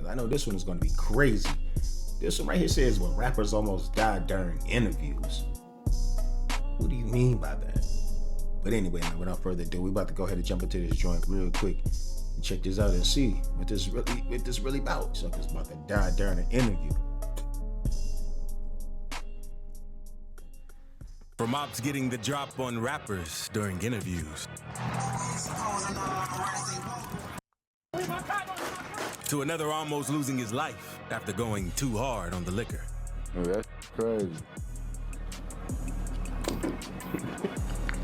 I know this one is going to be crazy. This one right here says when rappers almost died during interviews. What do you mean by that? But anyway, man, without further ado, we about to go ahead and jump into this joint real quick and check this out and see what this really about. Suckers about to die during an interview. From ops getting the drop on rappers during interviews, to another almost losing his life after going too hard on the liquor. Oh, that's crazy.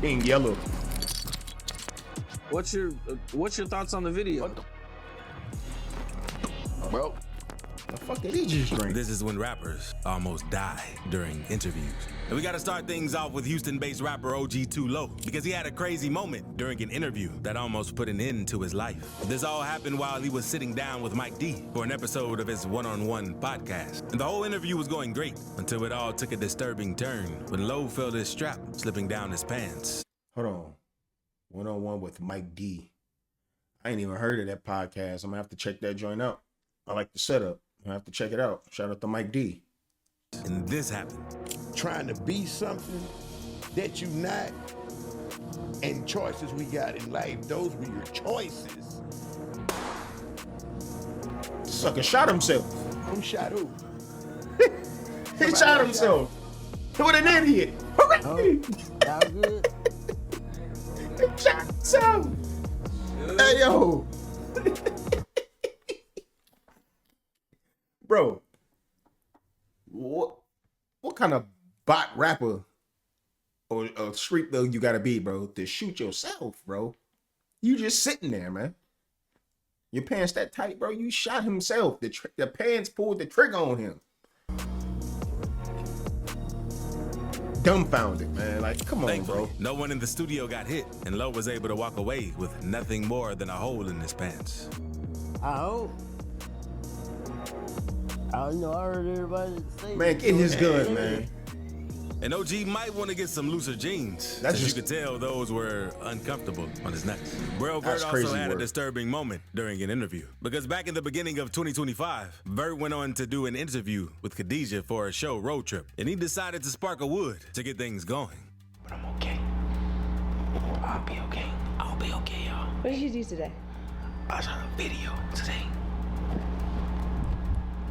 Being yellow. What's your thoughts on the video? Well, the fuck did he just drink? This is when rappers almost die during interviews. And we gotta start things off with Houston-based rapper OG Too Low, because he had a crazy moment during an interview that almost put an end to his life. This all happened while he was sitting down with Mike D for an episode of his one-on-one podcast. And the whole interview was going great until it all took a disturbing turn when Low felt his strap slipping down his pants. Hold on. One-on-one with Mike D. I ain't even heard of that podcast. I'm gonna have to check that joint out. I like the setup. I have to check it out. Shout out to Mike D. And this happened. Trying to be something that you not, and choices we got in life, those were your choices. Sucker shot himself. Who shot who? He shot himself. What an idiot. Hooray! that was good. He shot himself. Hey, yo. Bro, what kind of bot rapper or street though you gotta be, bro, to shoot yourself, bro? You just sitting there, man. Your pants that tight, bro. You shot himself. The pants pulled the trigger on him. Dumbfounded, man. Like, come on, Thankfully, bro. no one in the studio got hit, and Low was able to walk away with nothing more than a hole in his pants. I hope. I don't know, I heard everybody say Man, get his gun, man. And OG might want to get some looser jeans. That's As just- you could tell, those were uncomfortable on his nuts. Bro, That's Vert crazy also had work. a disturbing moment during an interview. Because back in the beginning of 2025, Vert went on to do an interview with Khadijah for a show Road Trip. And he decided to spark a wood to get things going. But I'm okay. I'll be okay. I'll be okay, y'all. What did you do today? I shot a video today.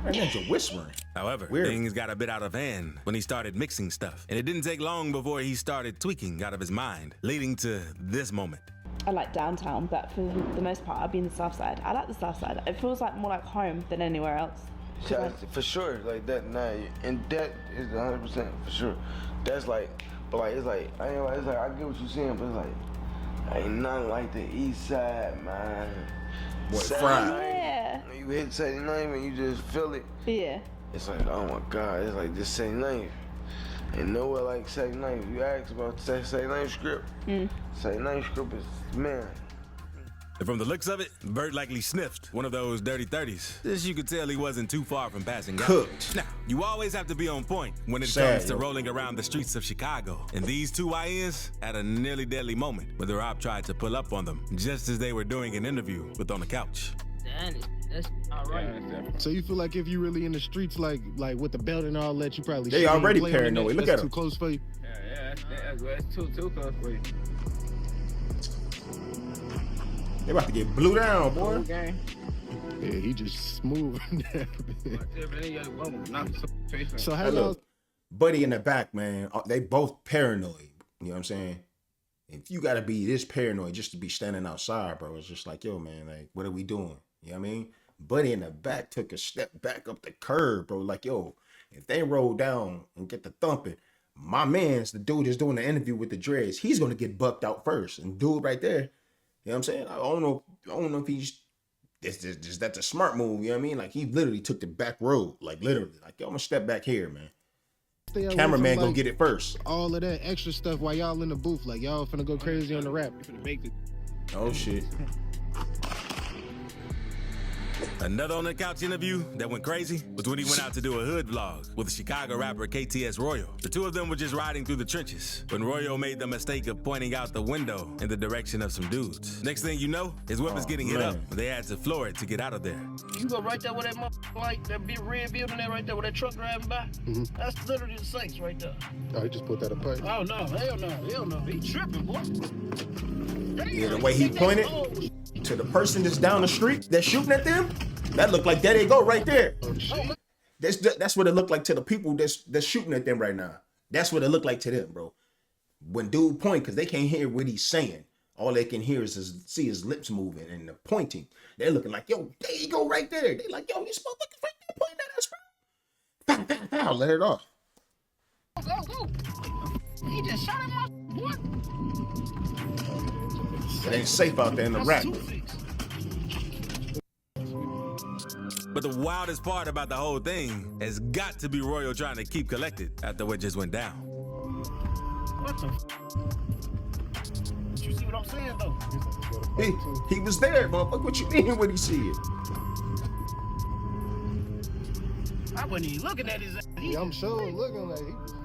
Man, that's a whispering. However, Weird. things got a bit out of hand when he started mixing stuff. And it didn't take long before he started tweaking out of his mind, leading to this moment. I like downtown, but for the most part, I've been the south side. I like the south side. It feels like more like home than anywhere else. Yeah, for sure, like that. Nah, and that is 100% for sure. That's like, but like it's like I ain't like, it's like I get what you're saying, but it's like ain't nothing like the east side, man. What, Saturday fried? night, Yeah. when you hit Saturday night and you just feel it. Yeah. It's like, oh my God, it's like this Saturday night. Ain't nowhere like Saturday night. If you ask about Saturday night script, Saturday night script is, man. And from the looks of it, Vert likely sniffed one of those dirty 30s. This you could tell he wasn't too far from passing out. Cooked. Now, you always have to be on point when it Sad, comes to yo. rolling around the streets of Chicago. And these two YNs had a nearly deadly moment where the Rob tried to pull up on them just as they were doing an interview with On the Couch. That's all right. So you feel like if you really in the streets, like with the belt and all that, you probably They shouldn't already play on the paranoid. net. Look That's at 'em. too close for you. Yeah, that's too close for you. They about to get blew down, boy. Okay. Yeah, he just smooth. So how Hey, y'all? look, Buddy in the back, man. They both paranoid. You know what I'm saying? If you gotta be this paranoid just to be standing outside, bro, it's just like, yo, man, like, what are we doing? You know what I mean? Buddy in the back took a step back up the curb, bro. Like, yo, if they roll down and get the thumping, my man's the dude that's doing the interview with the dreads. He's gonna get bucked out first. And dude right there, you know what I'm saying? I don't know if he's that's a smart move, you know what I mean? Like, he literally took the back road, like literally. Like, yo, I'm gonna step back here, man. Stay away Cameraman from, gonna like, get it first. all of that extra stuff while y'all in the booth. Like y'all finna go crazy on the rap. Oh shit. Another on the couch interview that went crazy was when he went out to do a hood vlog with the Chicago rapper KTS Royal. The two of them were just riding through the trenches when Royal made the mistake of pointing out the window in the direction of some dudes. Next thing you know, his whip is getting hit up. They had to floor it to get out of there. You go right there with that like that big red building there right there with that truck driving by. That's literally the Saints right there. Oh, he just put that apart. Oh no, hell no. He tripping, boy. Yeah, the way he pointed to the person that's down the street that's shooting at them, that looked like there they go right there. That's what it looked like to the people that's shooting at them right now. That's what it looked like to them, bro. When dude point, because they can't hear what he's saying. All they can hear is see his lips moving and the pointing. They're looking like, yo, there you go right there. They like, yo, you motherfucker right there pointing at us, bro. Pow, pow, pow, let it off. Go. He just shot at my boy. It ain't safe out there in the rap. But the wildest part about the whole thing has got to be Royal trying to keep collected after what just went down. What the You see what I'm saying, though? He was there, motherfucker. What you mean when he see it? I wasn't even looking at his ass. Yeah, I'm sure looking like he was.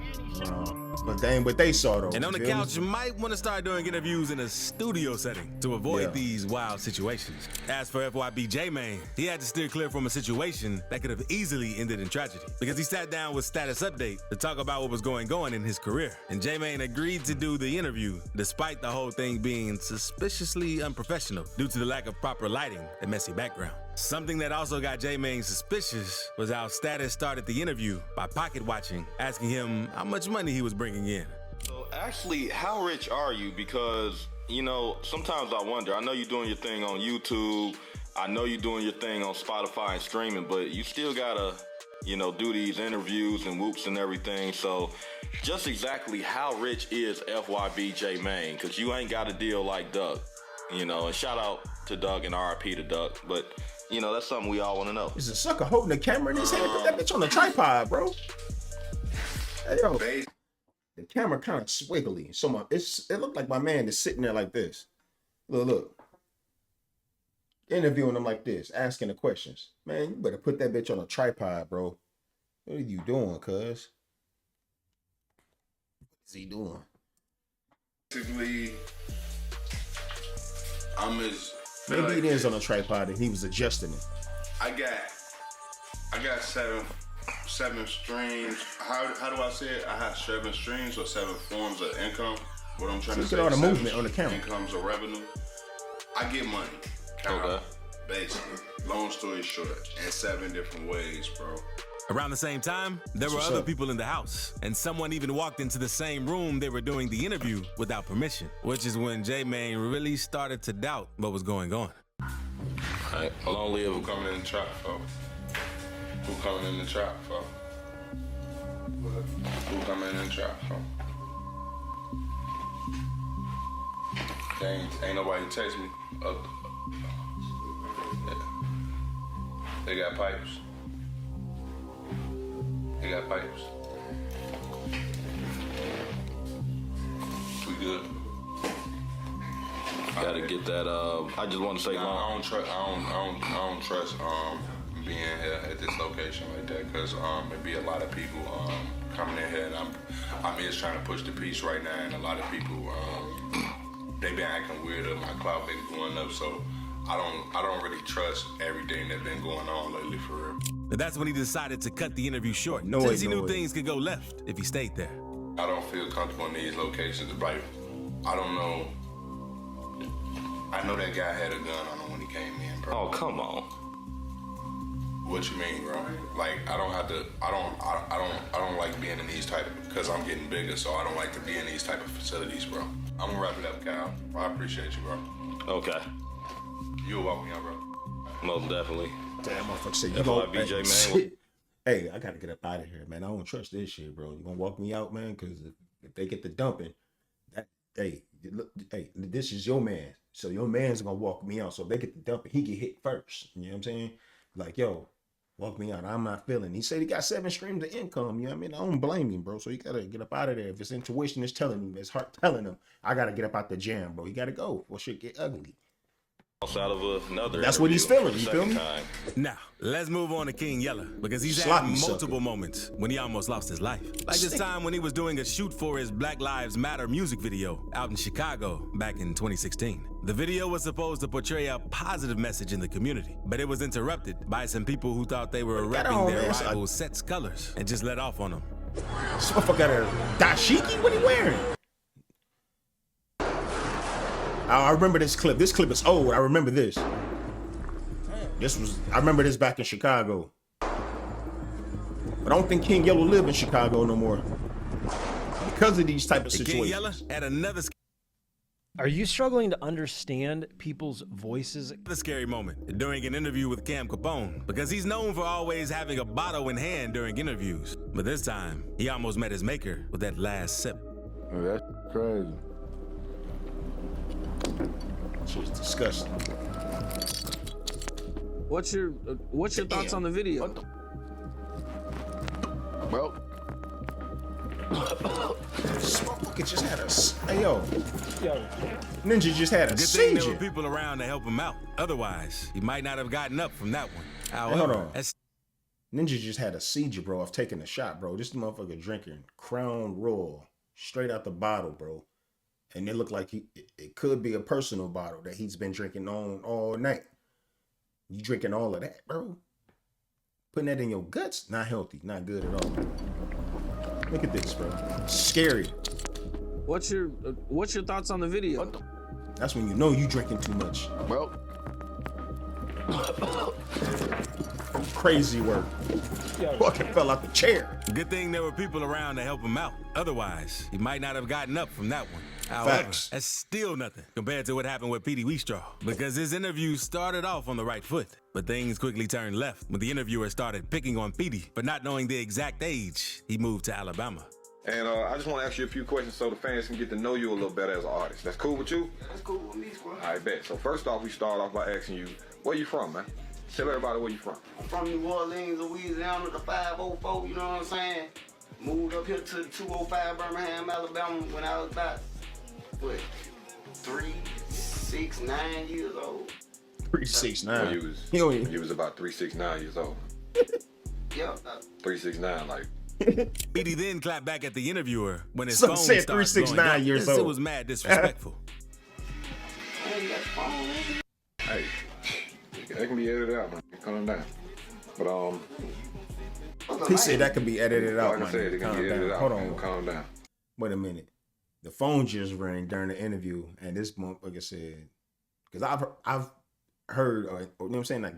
But that ain't what they saw, though. And on the couch, you might want to start doing interviews in a studio setting to avoid these wild situations. As for FYB J-Mane, he had to steer clear from a situation that could have easily ended in tragedy because he sat down with Status Update to talk about what was going on in his career. And J-Mane agreed to do the interview despite the whole thing being suspiciously unprofessional due to the lack of proper lighting and messy background. Something that also got J-Mane suspicious was how Status started the interview by pocket watching, asking him how much money he was bringing in. So actually, how rich are you? Because, you know, sometimes I wonder. I know you're doing your thing on YouTube. I know you're doing your thing on Spotify and streaming, but you still gotta, you know, do these interviews and whoops and everything. So just exactly how rich is FYB J-Mane? Because you ain't got a deal like Doug, you know, and shout out to Doug and RIP to Doug, but you know, that's something we all want to know. Is a sucker holding the camera in his hand? Put that bitch on the tripod, bro. Hey, yo. The camera kind of swiggly. So it looked like my man is sitting there like this. Look. Interviewing him like this, asking the questions. Man, you better put that bitch on a tripod, bro. What are you doing, cuz? What's he doing? Basically, I'm his... Maybe it is on a tripod and he was adjusting it. I got seven streams. How do I say it? I have 7 streams or 7 forms of income. What I'm trying to say. Look at all the movement on the camera. Incomes or revenue. I get money. Okay. Basically, long story short, in 7 different ways, bro. Around the same time, there were other people in the house, and someone even walked into the same room they were doing the interview without permission, which is when J-Mane really started to doubt what was going on. All right, long live Who coming in the trap for? Who coming in the trap for? Who coming in the trap for? Ain't nobody text me. They got pipes. They got pipes. We good. Gotta get that. I just want to say, I don't trust being here at this location like that, because it be a lot of people coming in here, and I'm just trying to push the peace right now, and a lot of people they been acting weird. My clout been going up, so I don't really trust everything that's been going on lately, for real. But that's when he decided to cut the interview short, since he knew things could go left if he stayed there. I don't feel comfortable in these locations. Like, I don't know. I know that guy had a gun on him when he came in, bro. Oh, come on. What you mean, bro? Like, I don't like being in these type, because I'm getting bigger, so I don't like to be in these type of facilities, bro. I'm gonna wrap it up, Kyle. I appreciate you, bro. Okay. You'll walk me out, bro. Most definitely. Damn, motherfucker said you FYB J-Mane. Hey, I gotta get up out of here, man. I don't trust this shit, bro. You gonna walk me out, man? Because if they get the dumping, this is your man. So your man's gonna walk me out. So if they get the dumping, he get hit first. You know what I'm saying? Like, yo, walk me out. I'm not feeling. He said he got 7 streams of income. You know what I mean? I don't blame him, bro. So you gotta get up out of there. If his intuition is telling him, his heart telling him, I gotta get up out the jam, bro. You gotta go. Well, shit get ugly. outside of another. That's what he's feeling. You feel me? Now, let's move on to King Yella, because he's had Sloppy multiple sucker. moments when he almost lost his life. Like this time when he was doing a shoot for his Black Lives Matter music video out in Chicago back in 2016. The video was supposed to portray a positive message in the community, but it was interrupted by some people who thought they were repping their rival set's colors and just let off on them. This motherfucker got a dashiki? What he wearing? I remember this clip. This clip is old. I remember this. I remember this back in Chicago. But I don't think King Yella live in Chicago no more. Because of these type of situations. King Yella had another Are you struggling to understand people's voices? The scary moment during an interview with Cam Capone, because he's known for always having a bottle in hand during interviews. But this time, he almost met his maker with that last sip. Oh, that's crazy. Shit was disgusting. What's your thoughts on the video? Well, Smoker just had a hey yo, Ninja just had a Good thing there seizure. were people around to help him out. Otherwise, he might not have gotten up from that one. Hey, However, hold on. Ninja just had a seizure, bro, of taking a shot, bro. This motherfucker drinking Crown Royal straight out the bottle, bro. And it looked like it could be a personal bottle that he's been drinking on all night. You drinking all of that, bro? Putting that in your guts, not healthy, not good at all. Look at this, bro. Scary. What's your thoughts on the video? That's when you know you drinking too much. Well, crazy work. Fucking fell out the chair. Good thing there were people around to help him out. Otherwise, he might not have gotten up from that one. However, Facts. that's still nothing compared to what happened with Petey Wheatstraw, because his interview started off on the right foot, but things quickly turned left when the interviewer started picking on Petey for not knowing the exact age he moved to Alabama. And I just want to ask you a few questions so the fans can get to know you a little better as an artist. That's cool with you? That's cool with me, squad. I bet. So first off, we start off by asking you, where you from, man? Tell everybody where you from. I'm from New Orleans, Louisiana, the 504, you know what I'm saying? Moved up here to the 205 Birmingham, Alabama when I was about, what, 3, 6, 9 years old? 3, 6, 9. You was about 3, 6, 9 years old. Yeah. 3, 6, 9, like. Petey then clapped back at the interviewer when his Some phone said started 3, 6, blowing 9 up. years It old. was mad disrespectful. Hey, that can be edited out, man. Calm down. But He said that could be edited out. like I said, it can be edited out. Hold on. Calm down. Wait a minute. The phone just rang during the interview, and this motherfucker said, because I've heard, or, you know what I'm saying, like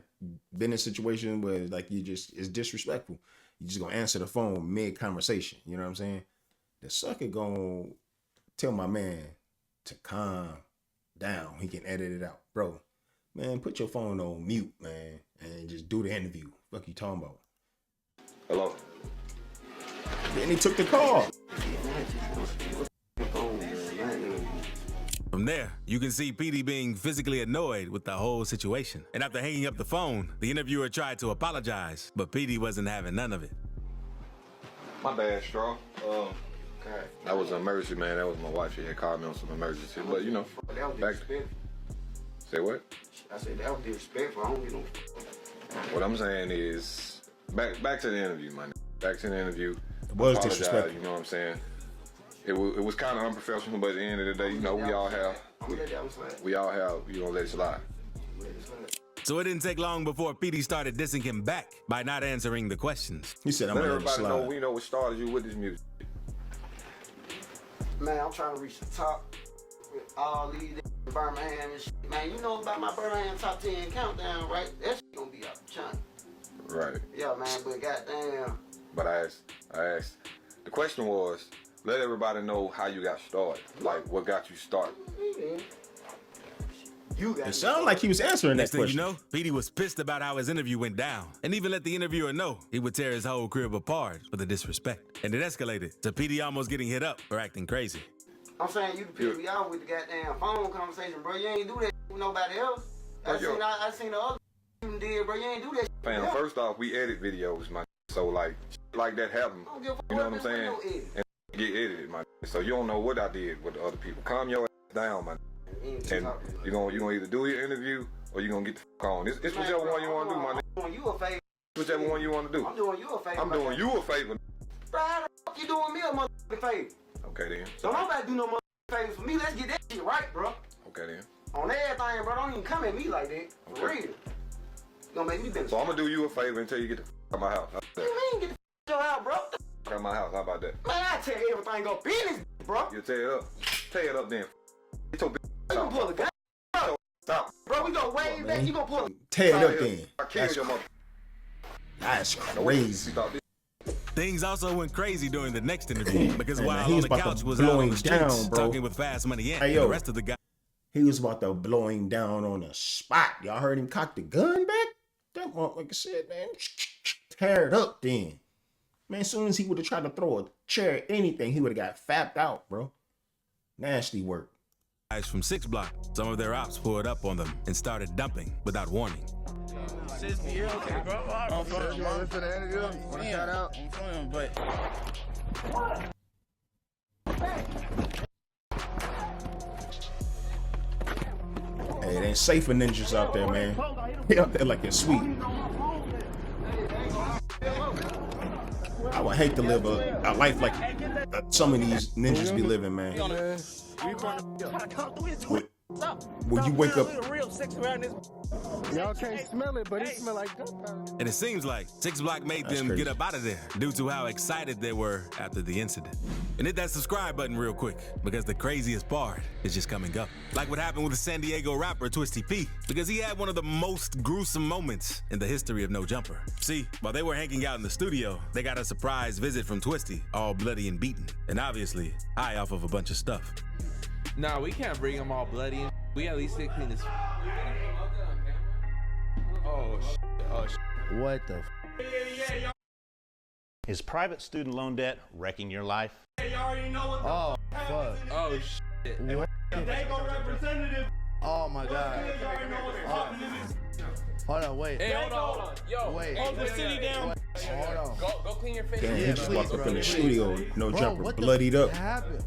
been in a situation where like it's disrespectful. You just gonna answer the phone mid conversation. You know what I'm saying? The sucker gonna tell my man to calm down. He can edit it out, bro. Man, put your phone on mute, man, and just do the interview. Fuck you talking about? Hello. Then he took the call. From there, you can see Petey being physically annoyed with the whole situation. And after hanging up the phone, the interviewer tried to apologize, but Petey wasn't having none of it. My bad, Straw. That was an emergency, man. That was my wife. She had called me on some emergency. But, you know, back. Say what? I said that was disrespectful. I don't get no. What I'm saying is, back to the interview, man. Back to the interview. It was Apologize, disrespectful. You know what I'm saying? It was kind of unprofessional, but at the end of the day, you know, we all have, you know, let it slide. So it didn't take long before Petey started dissing him back by not answering the questions. He said, Let everybody know we know what started you with this music. Man, I'm trying to reach the top with all these Birmingham and shit. Man, you know about my Birmingham top 10 countdown, right? That shit gonna be out the chunk. Right. Yeah, man, but goddamn. But I asked, the question was, let everybody know how you got started. Like, what got you started. It sounded like he was answering that Next thing question. you know, Petey was pissed about how his interview went down, and even let the interviewer know he would tear his whole crib apart for the disrespect. And it escalated to Petey almost getting hit up for acting crazy. I'm saying you can piss me off with the goddamn phone conversation, bro. You ain't do that with nobody else. I seen the other you did, bro. You ain't do that. Man, first off, we edit videos, man. So like that happened. You know what I'm saying? And get edited, man. So you don't know what I did with the other people. Calm your ass down, man. And you gonna either do your interview or you gonna get the fuck on. It's whichever one you want to do, my nigga. I'm doing you a favor. Whichever one you want to do. I'm doing you a favor. I'm doing you a favor. Bro, how the fuck you doing me a motherfucking favor? Okay then. Don't nobody do no motherfucking favors for me. Let's get that shit right, bro. Okay then. On everything, bro. Don't even come at me like that. For real. You gonna make me better. So I'm gonna do you a favor until you get the fuck out of my house. What you mean get the fuck out, bro? Out of my house. How about that? Man, I tell you everything go business, bro. You tear it up. Tear it up then. Get your bitch. You gonna pull a gun? Stop. Bro, we gonna wave back. You gonna pull a Tear it up then. I killed your mother. That's crazy. Things also went crazy during the next interview because Hey, man, while he on was the about to couch was blow out on him the streets down, bro. talking with Fast Money Ant Hey, and yo. the rest of the guys. He was about to blow him down on the spot. Y'all heard him cock the gun back? That motherfucker said, man, tear it up then. Man, as soon as he would have tried to throw a chair at anything, he would have got fapped out, bro. Nasty work. Guys from 6 Block, some of their ops pulled up on them and started dumping without warning. Okay, bro. I'm feeling, man. Shout out. I'm feeling, but. Hey, it ain't safe for ninjas out there, man. They out there like it's sweet. I would hate to live a life like some of these ninjas be living, man. When you wake up, Y'all can't smell it, but it smell like gunpowder. And it seems like 6 Block made them crazy. get up out of there due to how excited they were after the incident. And hit that subscribe button real quick because the craziest part is just coming up. Like what happened with the San Diego rapper Twisty P, because he had one of the most gruesome moments in the history of No Jumper. See, while they were hanging out in the studio, they got a surprise visit from Twisty, all bloody and beaten, and obviously high off of a bunch of stuff. Nah, we can't bring them all bloody. We at least get clean as. Oh shit! Oh shit! What the? Is private student loan debt wrecking your life? Oh fuck! Oh shit! What? Oh my god! Hold on, wait. Hey, hold on. Yo, wait. Hold the city down. Hold on. Go clean your face. damn, he just walked up in the studio, No Bro, Jumper, what the bloodied up. happened?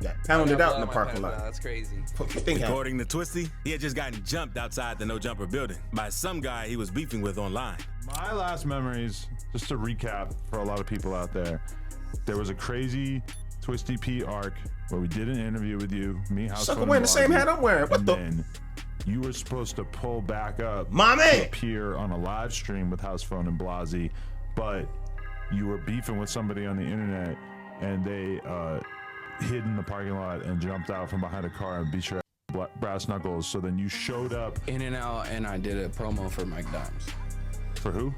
Got pounded out in the parking lot. That's crazy. What you think happened? According to Twisty, he had just gotten jumped outside the No Jumper building by some guy he was beefing with online. My last memories, just to recap for a lot of people out there was a crazy Twisty P arc where we did an interview with you, me, House Sucker Phone, wearing and the same Bloggy, hat I'm wearing. What and the? then you were supposed to pull back up My to man! appear on a live stream with House Phone and Blasey, but you were beefing with somebody on the internet and they hid in the parking lot and jumped out from behind a car and beat your ass brass knuckles. So then you showed up. In and out, and I did a promo for McDonald's. For who?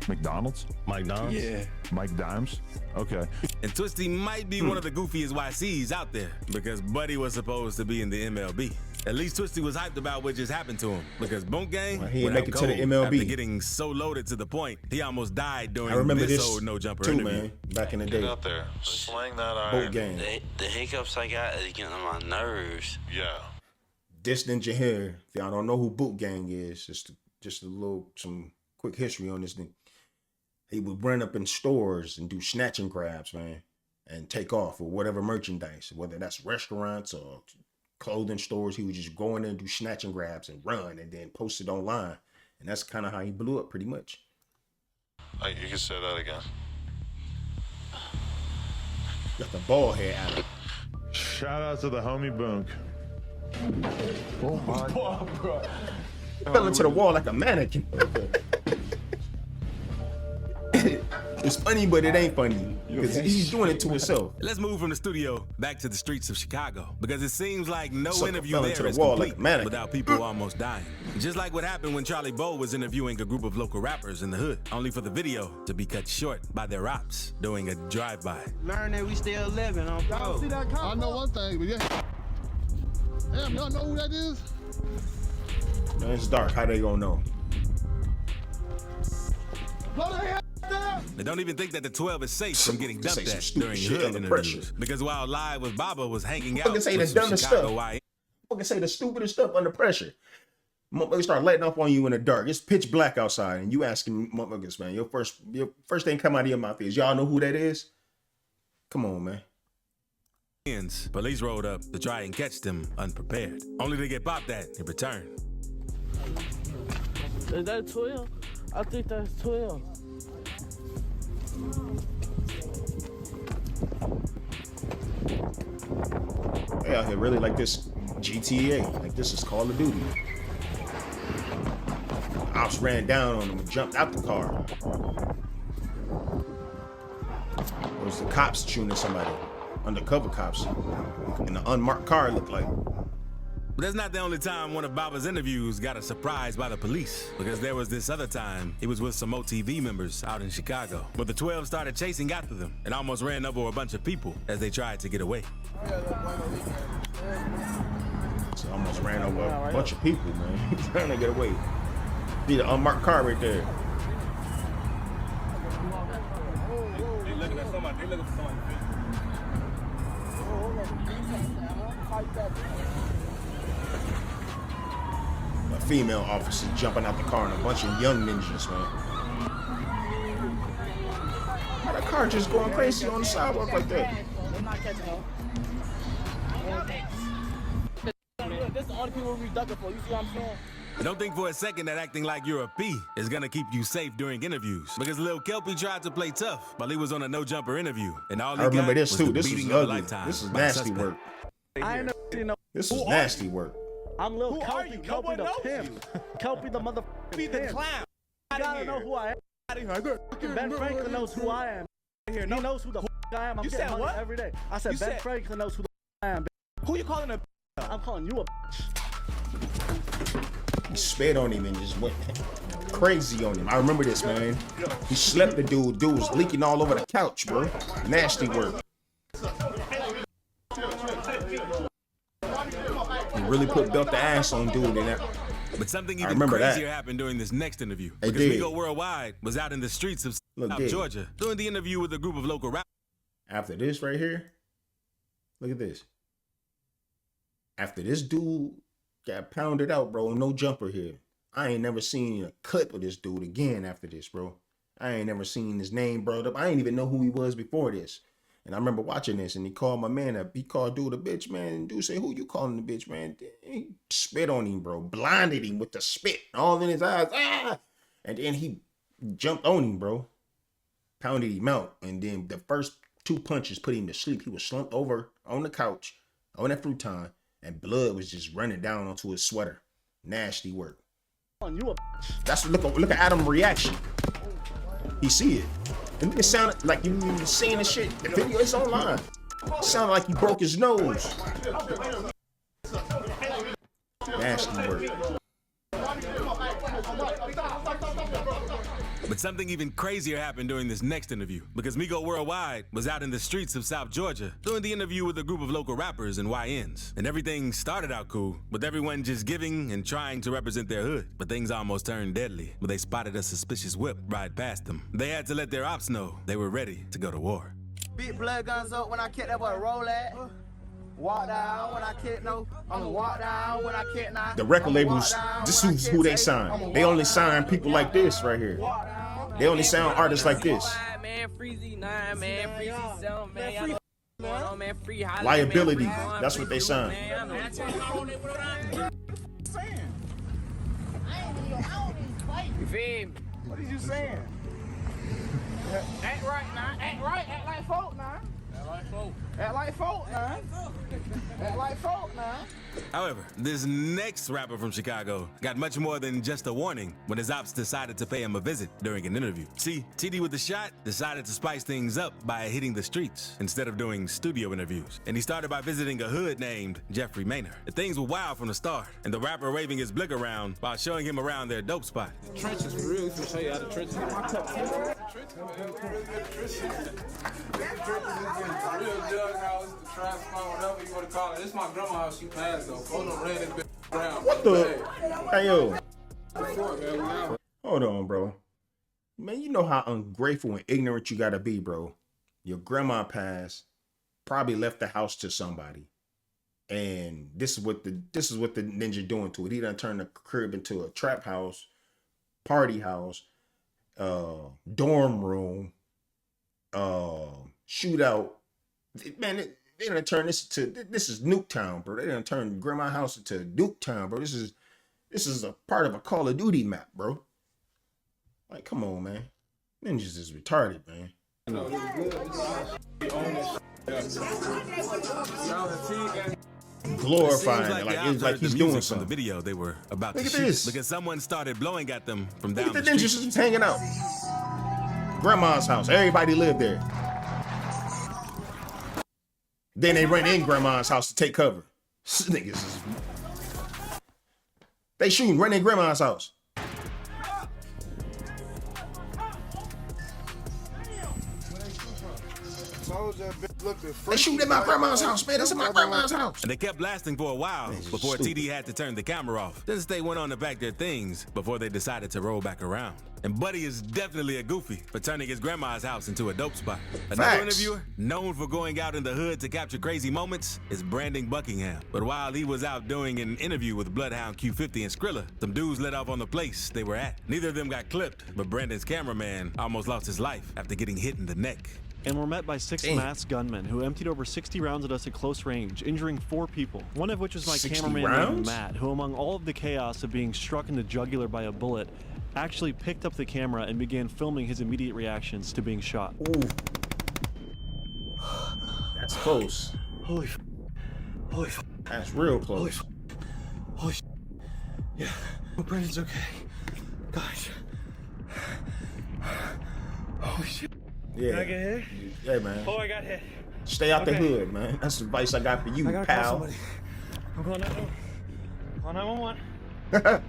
McDonald's? McDonald's? Yeah. Mike Dimes? Okay. And Twisty might be one of the goofiest YCs out there because Buddy was supposed to be in the MLB. At least Twisty was hyped about what just happened to him because Boom Gang Well, he went didn't out make it to the cold MLB. after getting so loaded to the point he almost died during I remember this this old No Jumper too, interview. man. Back in the day. Get out there. Sling that Boat iron. game. The hiccups I got is getting on my nerves. Yeah. This ninja here, if y'all don't know who Boot Gang is, just some quick history on this thing. He would run up in stores and do snatch and grabs, man, and take off with whatever merchandise, whether that's restaurants or clothing stores. He would just go in there and do snatch and grabs and run and then post it online. And that's kind of how he blew up pretty much. You can say that again. Got the ball head out of Shout out to the homie Boonk. Oh my God. Fell into the wall like a mannequin. It's funny, but it ain't funny because he's doing it to himself. Let's move from the studio back to the streets of Chicago because it seems like no Sucker interview fell there into the is wall complete like a mannequin. without people almost dying. Just like what happened when Charlie Bowe was interviewing a group of local rappers in the hood, only for the video to be cut short by their ops doing a drive-by. Learn that we still living on Y'all see that I know one thing, but yeah. Damn, y'all know who that is? Man, it's dark. How they gonna know? Blow their head down! They don't even think that the 12 is safe from getting Say dumped some at stupid during shit hood under interviews. pressure. Because while Live with Baba was hanging out Fucking say the with some dumbest Chicago stuff. YN, Fucking say the stupidest stuff under pressure. Motherfuckers start letting off on you in the dark. It's pitch black outside, and you asking motherfuckers, man, your first thing come out of your mouth is, y'all know who that is? Come on, man. Police rolled up to try and catch them unprepared, only to get popped at in return. Is that 12? I think that's 12. They out here really like this GTA, like this is Call of Duty. Ops ran down on them and jumped out the car. It was the cops shooting at somebody, undercover cops, in the unmarked car, it looked like. But that's not the only time one of Baba's interviews got a surprise by the police, because there was this other time he was with some OTV members out in Chicago, where the 12 started chasing after them and almost ran over a bunch of people as they tried to get away. So almost ran over a bunch of people, man, trying to get away. See the unmarked car right there. They looking at somebody. They looking for somebody. A female officer jumping out the car and a bunch of young ninjas, man. How that car just going crazy on the sidewalk like that? They're not catching her. This is the only people we ducking for. You see what I'm saying? Don't think for a second that acting like you're a P is gonna keep you safe during interviews, because Lil Kelpie tried to play tough while he was on a no-jumper interview, and all he I remember got this was too. the This was beating of a ugly. lifetime This is by a nasty suspect. work. I ain't never seen no. This was nasty work. I'm Lil Kelpie. Kelpie the pimp. Kelpie the motherfucking pimp. The clown. You gotta know who I am. Ben Franklin knows who I am. He knows who the I am. I'm You getting said money what? every day. I said You Ben said- Franklin knows who the I am. Who you calling a? I'm calling you a bitch. He spit on him and just went crazy on him. I remember this, man. He slept the dude. Dude was leaking all over the couch, bro. Nasty work. He really put belt the ass on dude in that. But something I even remember that. crazier happened during this next interview, They because did. Migo Worldwide was out in the streets of Look, South did. Georgia doing the interview with a group of local rappers. After this right here, look at this. After this dude got pounded out, bro, no jumper here. I ain't never seen a clip of this dude again after this, bro. I ain't never seen his name brought up. I ain't even know who he was before this. And I remember watching this, and he called my man up. He called dude a bitch, man. And dude say, who you calling the bitch, man? He spit on him, bro. Blinded him with the spit all in his eyes. Ah! And then he jumped on him, bro. Pounded him out. And then the first 2 punches put him to sleep. He was slumped over on the couch on that futon, and blood was just running down onto his sweater. Nasty work. You a bitch. That's look at Adam's reaction. He see it. And it sounded like you even seeing the shit. The video is online. It sounded like he broke his nose. Nasty work. But something even crazier happened during this next interview, because Migo Worldwide was out in the streets of South Georgia doing the interview with a group of local rappers and YNs. And everything started out cool, with everyone just giving and trying to represent their hood. But things almost turned deadly when they spotted a suspicious whip ride past them. They had to let their ops know they were ready to go to war. Big blood guns up when I kick that boy roll at. Walk down when I kick no. I'ma walk down when I kick now. The record labels, this is who they sign. They only sign people like this right here. They only sign artists like this. Liability, that's what they sign. You feel me? What are you saying? Act right now. Act right. Act like folk now. Act like folk. Act like folk now. Act like folk now. However, this next rapper from Chicago got much more than just a warning when his ops decided to pay him a visit during an interview. See, TD with the shot decided to spice things up by hitting the streets instead of doing studio interviews. And he started by visiting a hood named Jeffrey Maynard. And things were wild from the start, and the rapper waving his blick around while showing him around their dope spot. Trenches for real. He's gonna show you how the trenches get. Real jug house, the trap spot, whatever you want to call it. This is my grandma's house. She passed though. Hold on, ran this bitch around. What the? Hey, yo. Before, man, we out. Hold on, bro. Man, you know how ungrateful and ignorant you gotta be, bro. Your grandma passed, probably left the house to somebody. And this is what the ninja doing to it. He done turned the crib into a trap house, party house, dorm room, shootout. Man, They done turn this is Nuketown, bro. They done turn Grandma's house into Nuketown, bro. This is a part of a Call of Duty map, bro. Like, come on, man. Ninjas is retarded, man. Glorifying it, like it's like he's doing something. From the video they were about Look to at shoot this. because someone started blowing at them from Look down at the the ninjas street. just hanging out. Grandma's house. Everybody lived there. Then they run in Grandma's house to take cover. Niggas is... They shooting, run in Grandma's house. They shooting at my grandma's house, man. This is my grandma's house. And they kept lasting for a while before TD had to turn the camera off. Since they went on to pack their things before they decided to roll back around. And Buddy is definitely a goofy for turning his grandma's house into a dope spot. Another interviewer, known for going out in the hood to capture crazy moments, is Brandon Buckingham. But while he was out doing an interview with Bloodhound Q50 and Skrilla, some dudes let off on the place they were at. Neither of them got clipped, but Brandon's cameraman almost lost his life after getting hit in the neck. And we're met by 6 masked gunmen who emptied over 60 rounds at us at close range, injuring 4 people. One of which was my cameraman named Matt, who among all of the chaos of being struck in the jugular by a bullet, actually picked up the camera and began filming his immediate reactions to being shot. Ooh. That's close. Holy That's real close. Holy yeah. Oh, Brandon's okay. Gosh. Holy shit. Yeah. Did I get hit? Yeah, man. Oh, I got hit. Stay out the hood, man. That's the advice I got for you, I gotta pal. call somebody. I'm calling 911.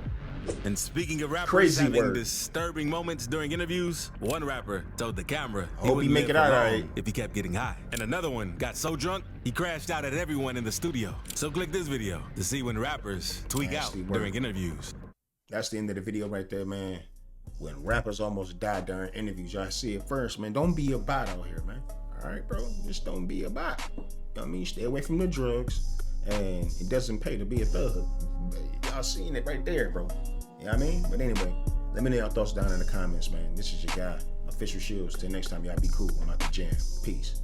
And speaking of rappers Crazy having word. disturbing moments during interviews, one rapper told the camera Hope he wouldn't make live it out for all long right. if he kept getting high. And another one got so drunk, he crashed out at everyone in the studio. So click this video to see when rappers tweak Nasty out word. during interviews. That's the end of the video right there, man. When rappers almost die during interviews, y'all see it first, man. Don't be a bot out here, man. All right, bro? Just don't be a bot. You know what I mean? Stay away from the drugs, and it doesn't pay to be a thug. Y'all seen it right there, bro. You know what I mean? But anyway, let me know your thoughts down in the comments, man. This is your guy, Official Shields. Till next time, y'all be cool. I'm out the jam. Peace.